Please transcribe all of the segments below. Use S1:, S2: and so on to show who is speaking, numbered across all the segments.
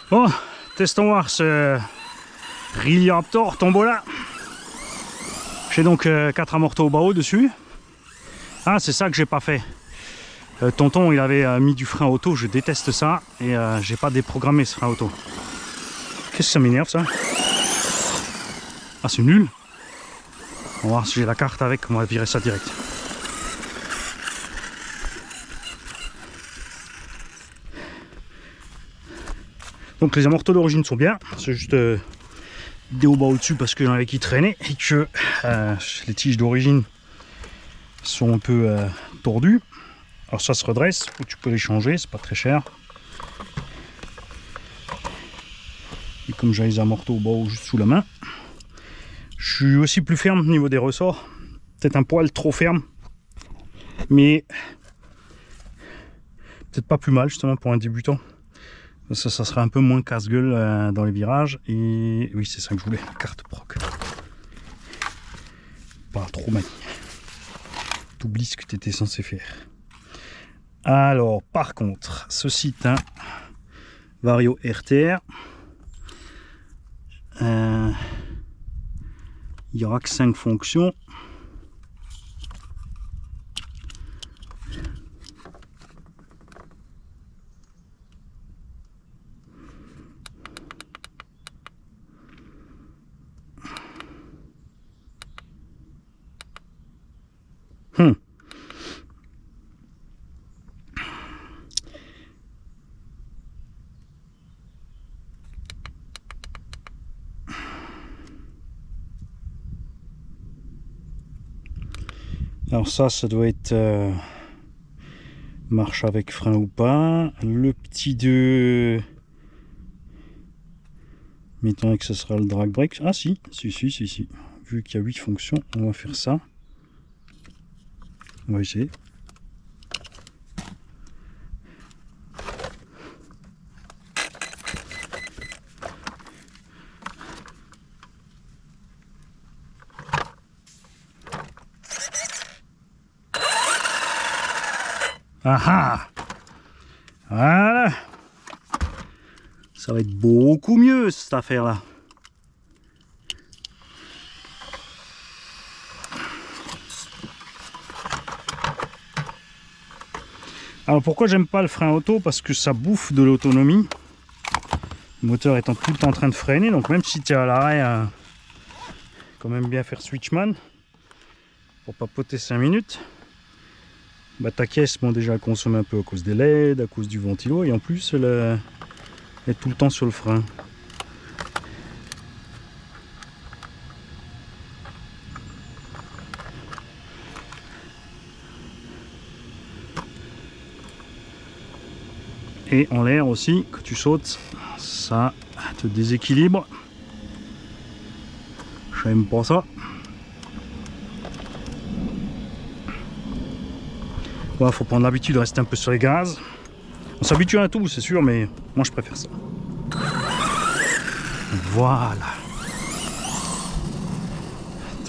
S1: Bon, testons voir ce Rilliaptor Tombola. J'ai donc 4 amortos au bas dessus. Ah, c'est ça que j'ai pas fait. Tonton, il avait mis du frein auto, je déteste ça. Et j'ai pas déprogrammé ce frein auto. Qu'est-ce que ça m'énerve ça? Ah, c'est nul. On va voir si j'ai la carte avec, on va virer ça direct. Donc les amortos d'origine sont bien, c'est juste des hauts bas au-dessus parce qu'il y en avait qui traînaient et que les tiges d'origine sont un peu tordues. Alors ça se redresse, ou tu peux les changer, c'est pas très cher. Et comme j'ai les amortos au bas juste sous la main, je suis aussi plus ferme au niveau des ressorts. Peut-être un poil trop ferme, mais peut-être pas plus mal justement pour un débutant. Ça serait un peu moins casse-gueule dans les virages. Et oui, c'est ça que je voulais, la carte proc. Pas trop maniée. T'oublies ce que tu étais censé faire. Alors, par contre, ceci est un Vario RTR. Il n'y aura que 5 fonctions. Alors ça doit être marche avec frein ou pas. Le petit 2, mettons que ce sera le drag brake. Ah si. Vu qu'il y a 8 fonctions, on va faire ça. On va essayer. Ah ah! Voilà! Ça va être beaucoup mieux cette affaire là. Alors pourquoi j'aime pas le frein auto? Parce que ça bouffe de l'autonomie. Le moteur étant tout le temps en train de freiner, donc même si tu es à l'arrêt, quand même bien faire switchman pour papoter 5 minutes. Bah, ta caisse, bon, déjà elle consomme un peu à cause des LED, à cause du ventilo, et en plus elle est tout le temps sur le frein. Et en l'air aussi, quand tu sautes, ça te déséquilibre. J'aime pas ça. Bon, faut prendre l'habitude de rester un peu sur les gaz. On s'habitue à tout, c'est sûr, mais moi je préfère ça. Voilà.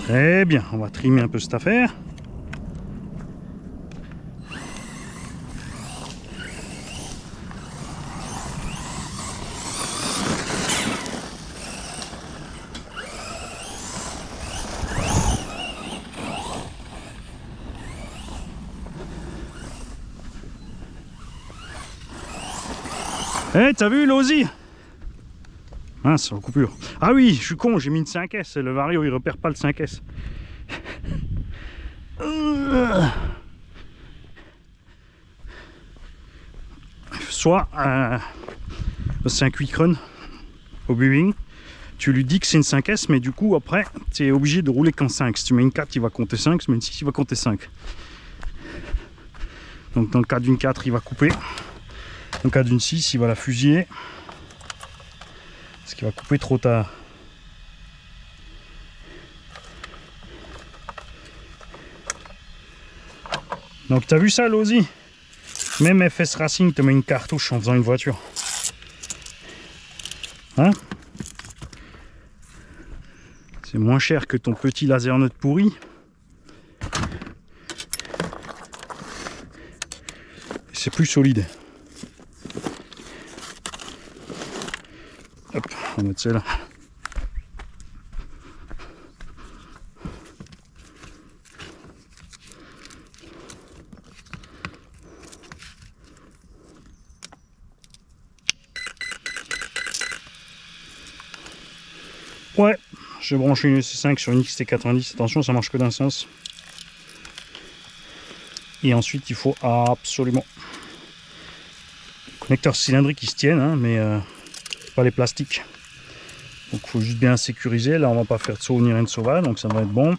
S1: Très bien, on va trimer un peu cette affaire. Eh, t'as vu l'Aussie? Mince, en coupure. Ah oui, je suis con, j'ai mis une 5S. Le Vario, il repère pas le 5S. Soit c'est un quick run au viewing. Tu lui dis que c'est une 5S, mais du coup, après, tu es obligé de rouler qu'en 5. Si tu mets une 4, il va compter 5. Si tu mets une 6, il va compter 5. Donc, dans le cas d'une 4, il va couper. Dans le cas d'une 6, il va la fusiller. Parce qu'il va couper trop tard. Donc, tu as vu ça, l'Aussie? Même FS Racing te met une cartouche en faisant une voiture. Hein? C'est moins cher que ton petit laser note pourri. C'est plus solide. Hop, on va mettre celle-là. Ouais, j'ai branché une EC5 sur une XT90. Attention, ça marche que d'un sens. Et ensuite, il faut absolument connecteur cylindrique qui se tienne, hein, mais pas les plastiques. Donc il faut juste bien sécuriser. Là, on va pas faire de saut ni rien de sauvage, donc ça va être bon.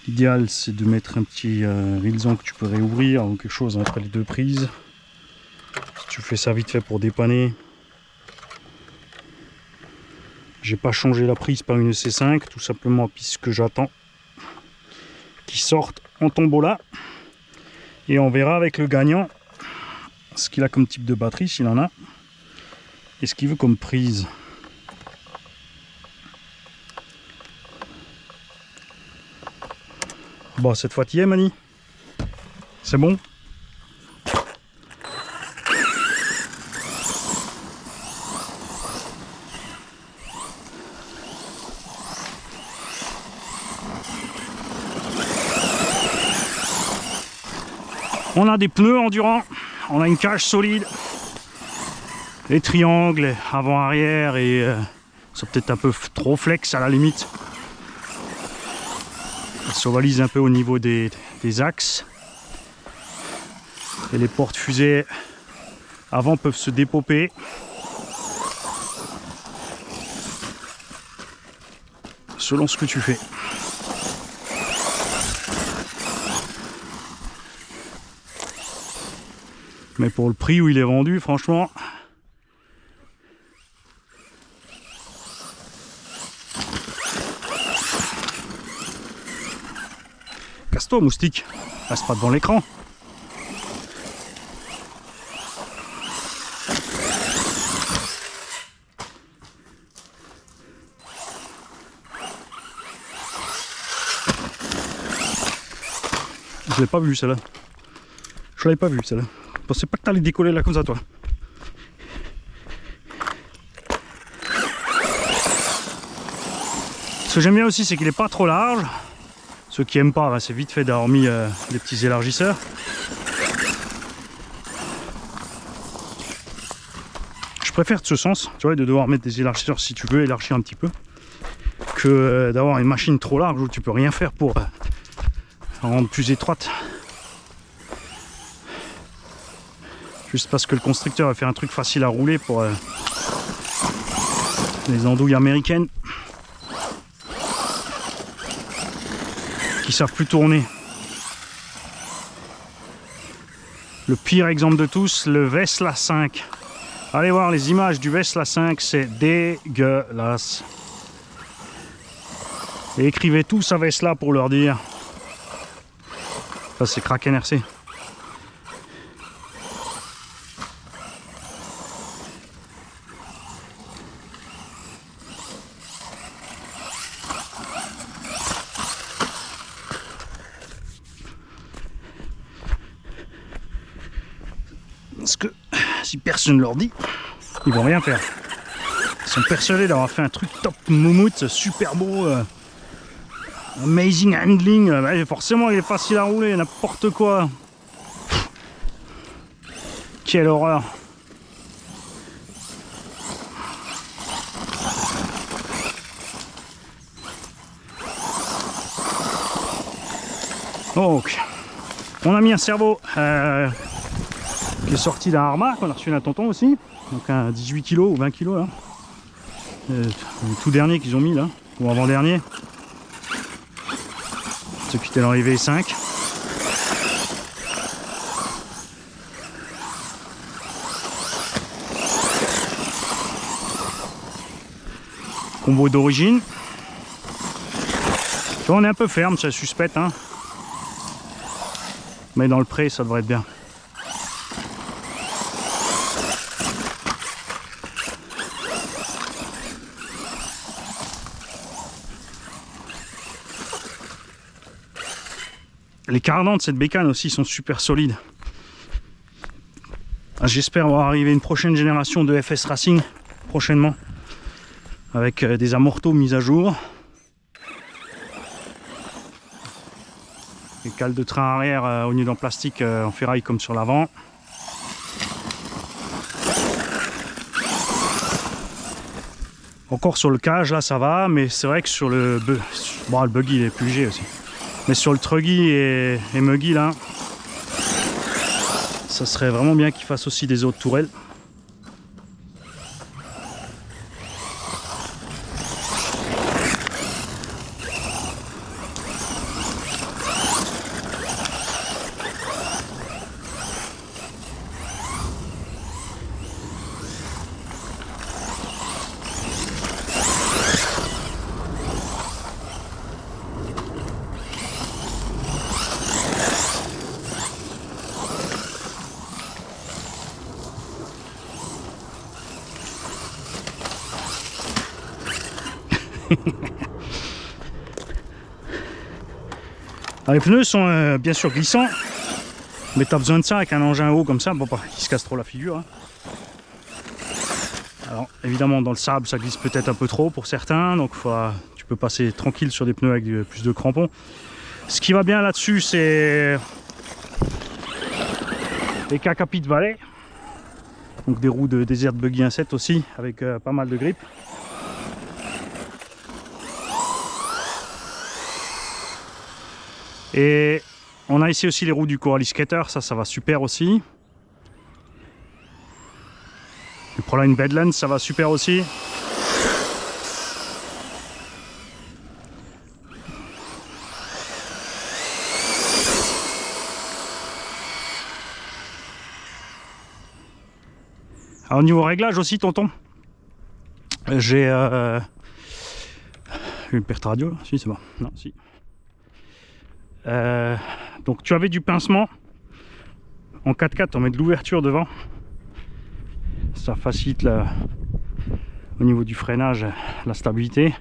S1: L'idéal, c'est de mettre un petit rilson que tu peux réouvrir ou quelque chose entre les deux prises. Si tu fais ça vite fait pour dépanner. J'ai pas changé la prise par une EC5, tout simplement puisque j'attends qu'il sorte en tombola. Et on verra avec le gagnant ce qu'il a comme type de batterie, s'il en a, et ce qu'il veut comme prise. Bon, cette fois, tu y es, Mani? C'est bon? On a des pneus endurants, on a une cage solide, les triangles avant-arrière et sont peut-être un peu trop flex à la limite. Ils s'ovalisent un peu au niveau des axes. Et les portes fusées avant peuvent se dépoper. Selon ce que tu fais. Mais pour le prix où il est vendu, franchement, casse-toi, moustique, reste pas devant l'écran. Je l'ai pas vu celle-là. Je l'avais pas vu celle-là. Je pensais pas que t'allais décoller là comme ça, toi. Ce que j'aime bien aussi, c'est qu'il est pas trop large. Ceux qui aiment pas, c'est vite fait d'avoir mis des petits élargisseurs. Je préfère de ce sens, tu vois, de devoir mettre des élargisseurs si tu veux élargir un petit peu, que d'avoir une machine trop large où tu peux rien faire pour rendre plus étroite. Juste parce que le constructeur a fait un truc facile à rouler pour les andouilles américaines qui savent plus tourner. Le pire exemple de tous, le Vesla 5. Allez voir les images du Vesla 5, c'est dégueulasse. Et écrivez tous à Vesla pour leur dire. Ça c'est Kraken RC. Parce que si personne ne leur dit, ils vont rien faire. Ils sont persuadés d'avoir fait un truc top moumoute, super beau, amazing handling. Forcément, il est facile à rouler, n'importe quoi. Quelle horreur. Donc, on a mis un cerveau qui est sorti d'un Arma, qu'on a reçu d'un tonton aussi, donc un 18 kg ou 20 kg là. Le tout dernier qu'ils ont mis là, ou avant-dernier. Ceux qui étaient dans les V5. Combo d'origine. On est un peu ferme, ça suspecte, hein. Mais dans le pré, ça devrait être bien. Les cardans de cette bécane aussi sont super solides. J'espère voir arriver une prochaine génération de FS Racing prochainement avec des amortos mis à jour. Les cales de train arrière au lieu d'en plastique en ferraille comme sur l'avant. Encore sur le cage là ça va, mais c'est vrai que sur le bon, le buggy il est plus léger aussi. Mais sur le truggy et muggy là, ça serait vraiment bien qu'il fasse aussi des autres tourelles. Alors, les pneus sont bien sûr glissants, mais tu as besoin de ça avec un engin haut comme ça, bon, pas qu'il se casse trop la figure. Hein. Alors évidemment dans le sable ça glisse peut-être un peu trop pour certains, donc tu peux passer tranquille sur des pneus avec plus de crampons. Ce qui va bien là-dessus c'est les Kakapi de Valais, donc des roues de Desert Buggy 1.7 aussi avec pas mal de grippe. Et on a ici aussi les roues du Coralie Skater, ça va super aussi. Le Proline Badlands, ça va super aussi. Alors, au niveau réglage aussi, tonton, j'ai une perte radio là, si c'est bon, non si. Donc tu avais du pincement en 4x4, on met de l'ouverture devant, ça facilite au niveau du freinage la stabilité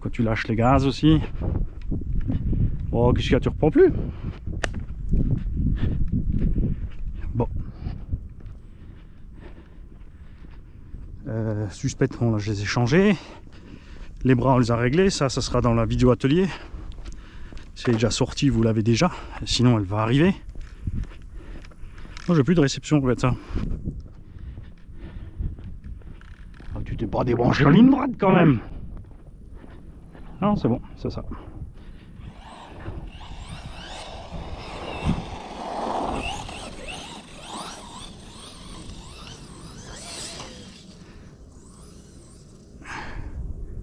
S1: quand tu lâches les gaz aussi. Oh, qu'est-ce qu'il y a, tu reprends plus? Bon, suspect, bon, là, je les ai changés, les bras on les a réglés, ça sera dans la vidéo atelier. C'est déjà sorti, vous l'avez déjà, sinon elle va arriver. Moi j'ai plus de réception pour être ça. Oh, tu t'es pas débranché en ligne droite quand même. Non c'est bon, c'est ça.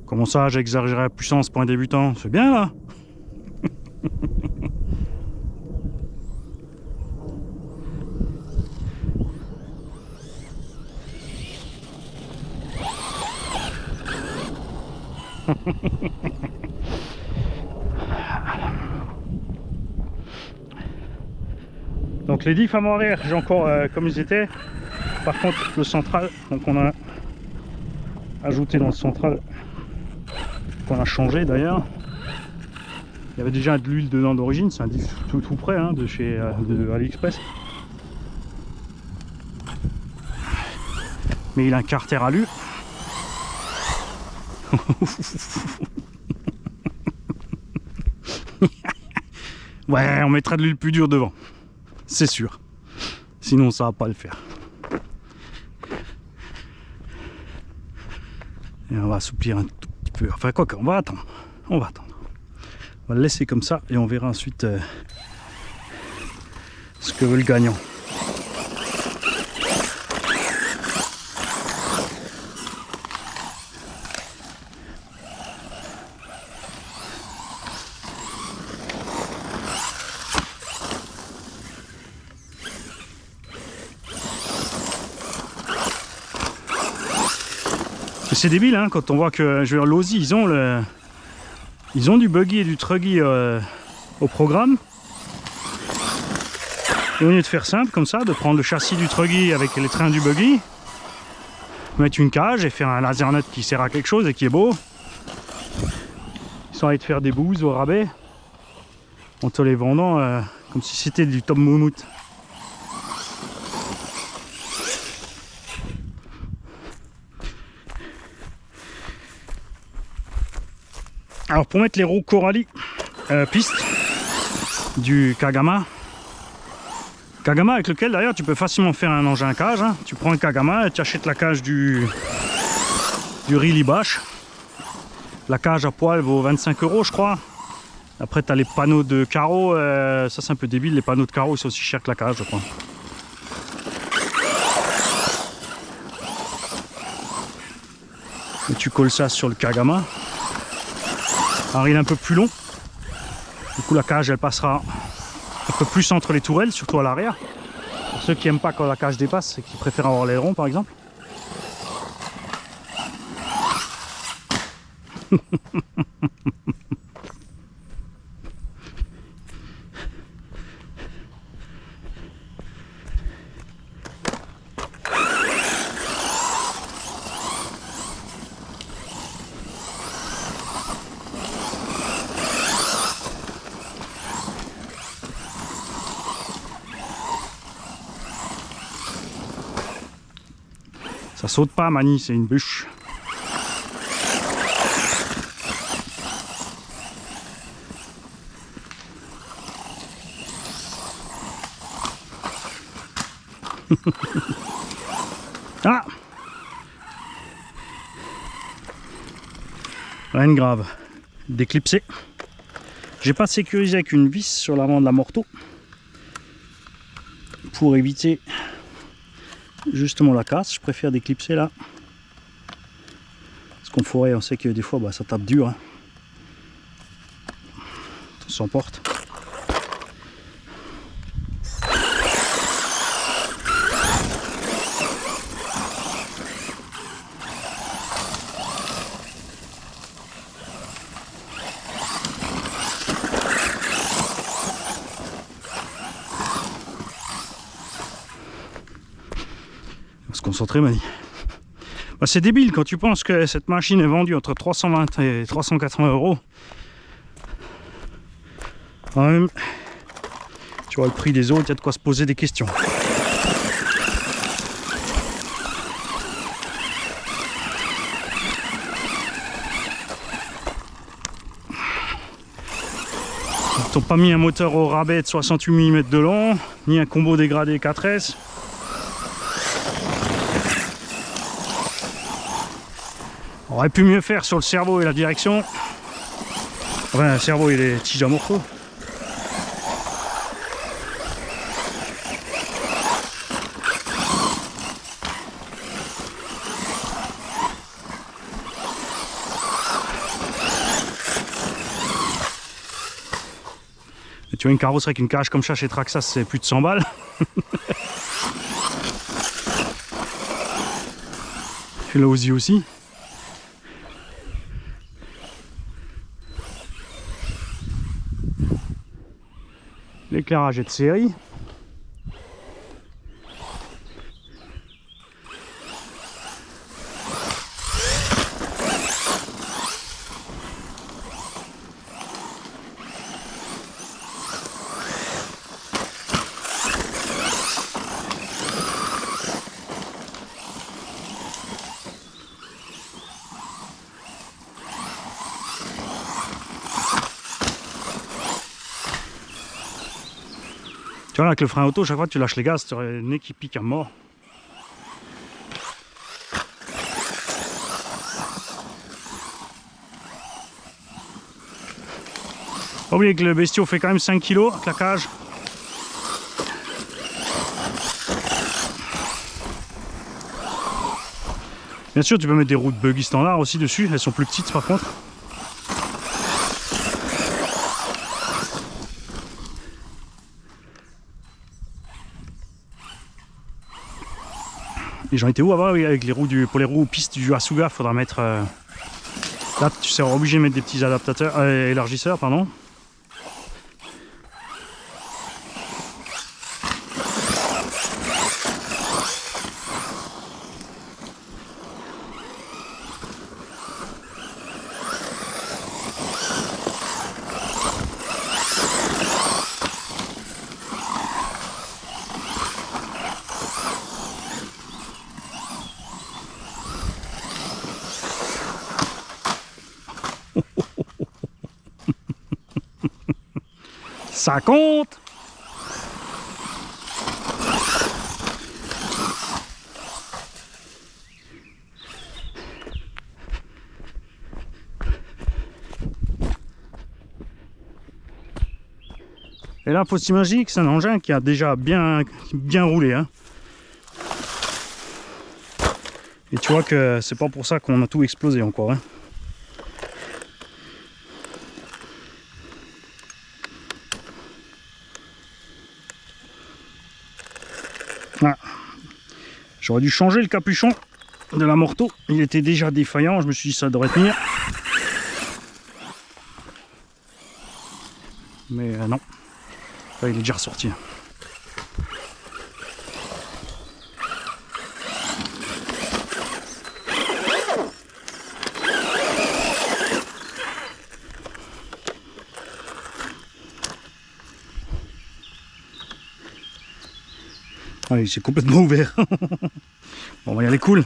S1: Comment ça j'exagérerai la puissance pour un débutant? C'est bien là. Donc les diffs avant arrière j'ai encore comme ils étaient. Par contre le central, donc on a ajouté dans le central, qu'on a changé d'ailleurs. Il y avait déjà de l'huile dedans d'origine, c'est un diff tout prêt hein, de chez de AliExpress. Mais il a un carter alu. Ouais, on mettra de l'huile plus dure devant, c'est sûr. Sinon ça va pas le faire. Et on va assouplir un tout petit peu. Enfin quoi qu'on va attendre. On va attendre. On va le laisser comme ça et on verra ensuite ce que veut le gagnant. C'est débile hein, quand on voit que je veux dire, l'Aussie ils ont du buggy et du truggy au programme. Et au lieu de faire simple comme ça, de prendre le châssis du truggy avec les trains du buggy, mettre une cage et faire un laser nut qui sert à quelque chose et qui est beau, ils sont allés te faire des bouses au rabais en te les vendant comme si c'était du Tom Moumout. Alors pour mettre les roues Corali piste du Kagama, avec lequel d'ailleurs tu peux facilement faire un engin à cage, hein. Tu prends un Kagama et tu achètes la cage du Really Bash. La cage à poil vaut 25 € je crois. Après tu as les panneaux de carreaux, ça c'est un peu débile, les panneaux de carreaux ils sont aussi chers que la cage je crois. Et tu colles ça sur le Kagama. Alors il est un peu plus long. Du coup la cage elle passera un peu plus entre les tourelles, surtout à l'arrière. Pour ceux qui n'aiment pas quand la cage dépasse et qui préfèrent avoir l'aileron par exemple. Ça saute pas, Mani, c'est une bûche. Ah! Rien de grave. Déclipsé. J'ai pas sécurisé avec une vis sur l'avant de la morteau pour éviter justement la casse. Je préfère déclipser là. Parce qu'en forêt, on sait que des fois bah, ça tape dur. Hein. On s'emporte. Se concentrer, Mani. Bah, c'est débile quand tu penses que cette machine est vendue entre 320 et 380 €. Quand même, tu vois le prix des autres, il y a de quoi se poser des questions. Ils n'ont pas mis un moteur au rabais de 68 mm de long, ni un combo dégradé 4S. On aurait pu mieux faire sur le cerveau et la direction. Enfin, le cerveau il est tige à morceaux. Et tu vois une carrosserie avec une cage comme ça chez Traxxas, c'est plus de 100 balles. Et là aussi. L'éclairage est de série. Tu vois là, avec le frein auto, chaque fois que tu lâches les gaz, tu aurais le nez qui pique à mort. Pas oublier que le bestiau fait quand même 5 kg avec la cage. Bien sûr, tu peux mettre des roues de buggy standard aussi dessus, elles sont plus petites par contre. Et j'en étais où avant avec les roues pour les roues pistes du Asuga, faudra mettre là tu seras obligé de mettre des petits adaptateurs élargisseurs pardon. Ça compte. Et là, faut s'imaginer que c'est un engin qui a déjà bien roulé. Hein. Et tu vois que c'est pas pour ça qu'on a tout explosé encore. Hein. Ah. J'aurais dû changer le capuchon de la Morteau. Il était déjà défaillant. Je me suis dit ça devrait tenir. Mais non. Là, il est déjà ressorti. Ah, il s'est complètement ouvert. Bon, on va y aller cool.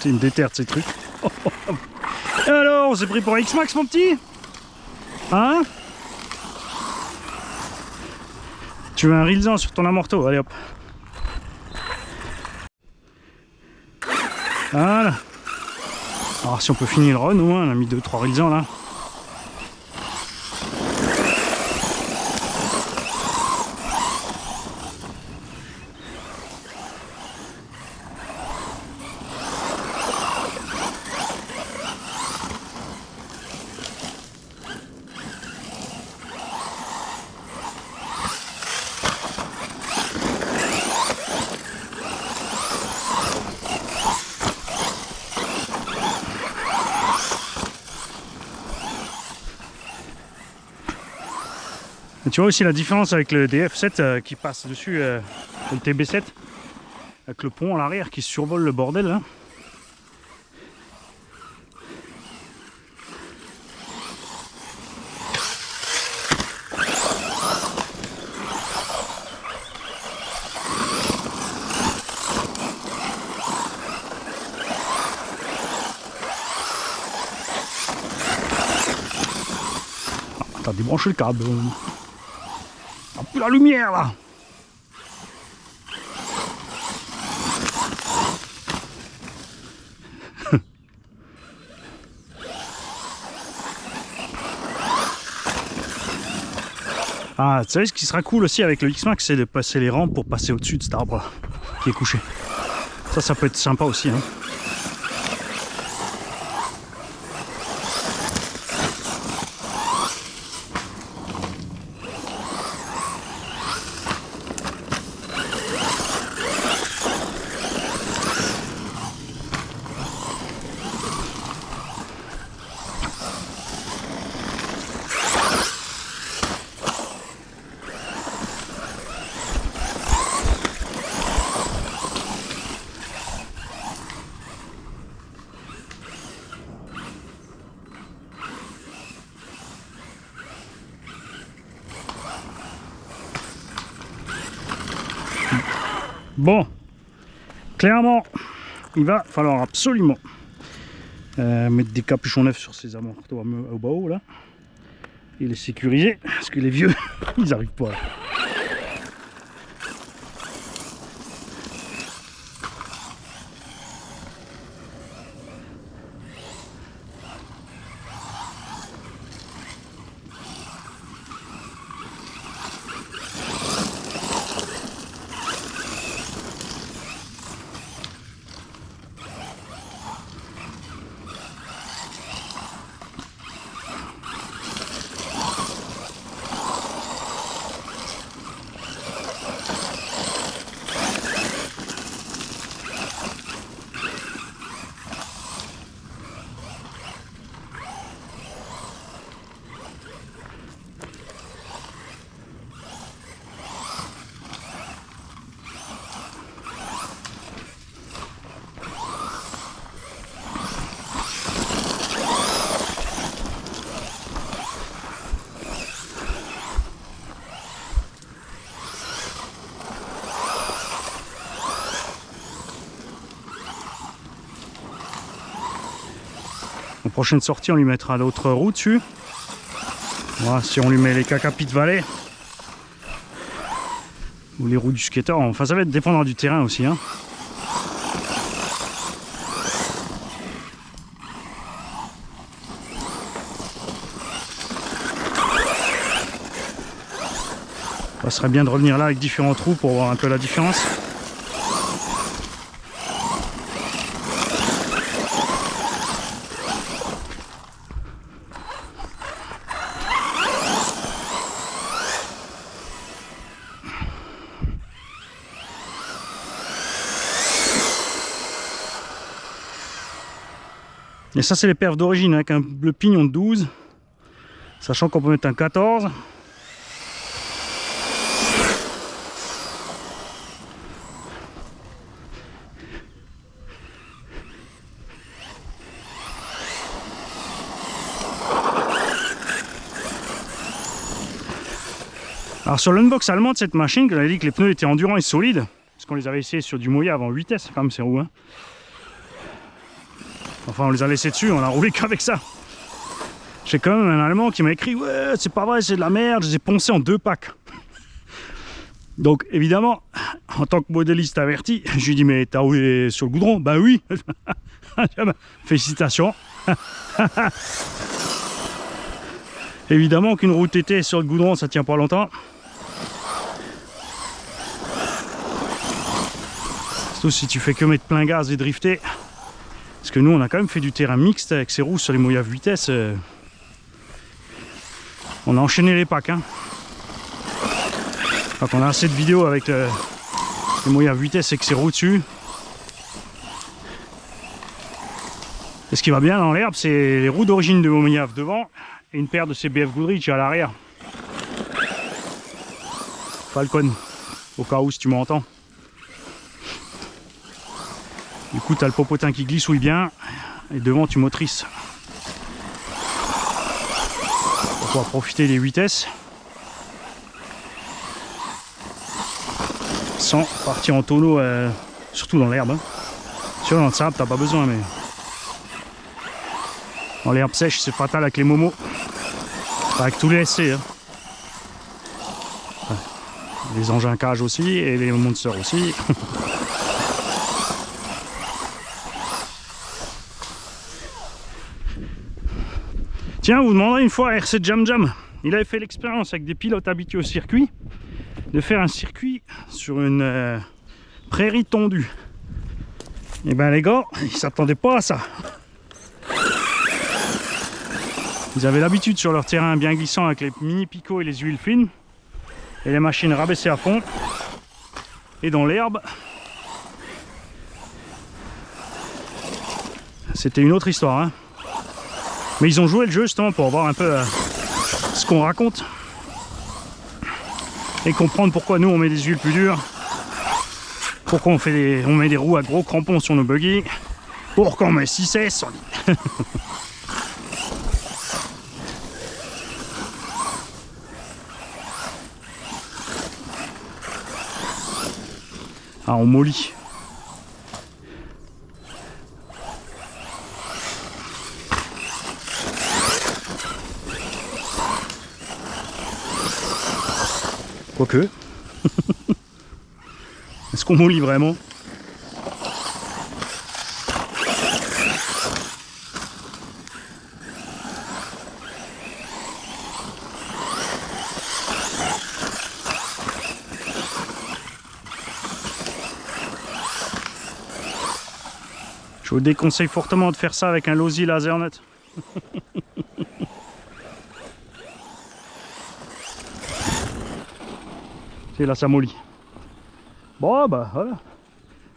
S1: T'es une déterre de ces trucs. Alors, on s'est pris pour X-Max, mon petit? Hein? Tu veux un rilzan sur ton amorto? Allez hop. Voilà. Alors si on peut finir le run au moins, on a mis 2-3 rilzans là. Et tu vois aussi la différence avec le DF7 qui passe dessus, le TB7, avec le pont à l'arrière qui survole le bordel là. Ah, t'as débranché le câble. Plus la lumière là. Ah, tu sais ce qui sera cool aussi avec le X-Max, c'est de passer les rampes pour passer au-dessus de cet arbre là, qui est couché. Ça peut être sympa aussi. Hein. Bon, clairement, il va falloir absolument mettre des capuchons neufs sur ces amortos au bas haut là et les sécuriser parce que les vieux ils n'arrivent pas là. prochaine sortie, on lui mettra d'autres roues dessus. Voilà, si on lui met les Cacapi de Valais ou les roues du skater, enfin ça va être dépendant du terrain aussi, hein. Ça serait bien de revenir là avec différents trous pour voir un peu la différence. Et ça c'est les perfs d'origine avec le pignon de 12, sachant qu'on peut mettre un 14. Alors sur l'unbox allemande de cette machine, on avait dit que les pneus étaient endurants et solides, parce qu'on les avait essayés sur du Mojave en vitesse quand même ces roues, hein. Enfin on les a laissés dessus, on a roulé qu'avec ça. J'ai quand même un Allemand qui m'a écrit « Ouais, c'est pas vrai, c'est de la merde, je les ai poncés en 2 packs. » Donc évidemment, en tant que modéliste averti, je lui dis « Mais t'as roulé sur le goudron ?» « Bah oui. » Félicitations. Évidemment qu'une roue TT sur le goudron, ça tient pas longtemps. Surtout si tu fais que mettre plein gaz et drifter. Parce que nous, on a quand même fait du terrain mixte avec ces roues sur les Mojave vitesse. On a enchaîné les packs, hein. Donc on a assez de vidéos avec les Mojave vitesse avec ces roues dessus. Et ce qui va bien dans l'herbe, c'est les roues d'origine de Mojave devant et une paire de ces BF Goodrich à l'arrière. Falcon, au cas où si tu m'entends. Du coup, tu as le popotin qui glissouille bien et devant tu motrices. Pour pouvoir profiter des vitesses sans partir en tonneau, surtout dans l'herbe, hein. Sur dans le sable, t'as pas besoin, mais dans l'herbe sèche, c'est fatal avec les momos. Enfin, avec tous les SC, hein. Ouais. Les engins cage aussi et les monsters aussi. Tiens, vous demanderez une fois à RC Jam Jam, il avait fait l'expérience avec des pilotes habitués au circuit, de faire un circuit sur une prairie tondue. Et ben les gars, ils s'attendaient pas à ça. Ils avaient l'habitude sur leur terrain bien glissant avec les mini picots et les huiles fines, et les machines rabaissées à fond, et dans l'herbe, c'était une autre histoire, hein. Mais ils ont joué le jeu justement pour voir un peu ce qu'on raconte et comprendre pourquoi nous on met des huiles plus dures, pourquoi on met des roues à gros crampons sur nos buggy, pourquoi on met 6S. Ah, on mollit. Quoique. Est-ce qu'on mollit vraiment? Je vous déconseille fortement de faire ça avec un Losi LaserNet. C'est là, ça mollit. Bon, bah voilà.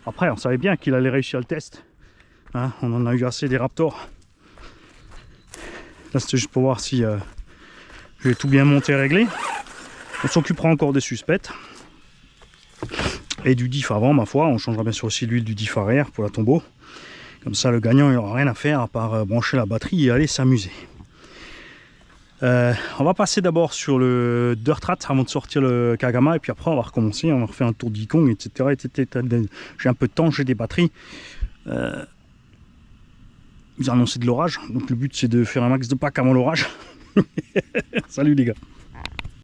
S1: Après, on savait bien qu'il allait réussir le test. Hein, on en a eu assez des Raptors. Là, c'était juste pour voir si j'ai tout bien monté et réglé. On s'occupera encore des suspects. Et du diff avant, ma foi. On changera bien sûr aussi l'huile du diff arrière pour la tombeau. Comme ça, le gagnant, il n'aura rien à faire à part brancher la batterie et aller s'amuser. On va passer d'abord sur le Dirt Rat avant de sortir le Kagama, et puis après on va recommencer, on va refaire un tour d'Ikong, etc. J'ai un peu de temps, j'ai des batteries. ils ont annoncé de l'orage. Donc le but c'est de faire un max de packs avant l'orage. Salut les gars.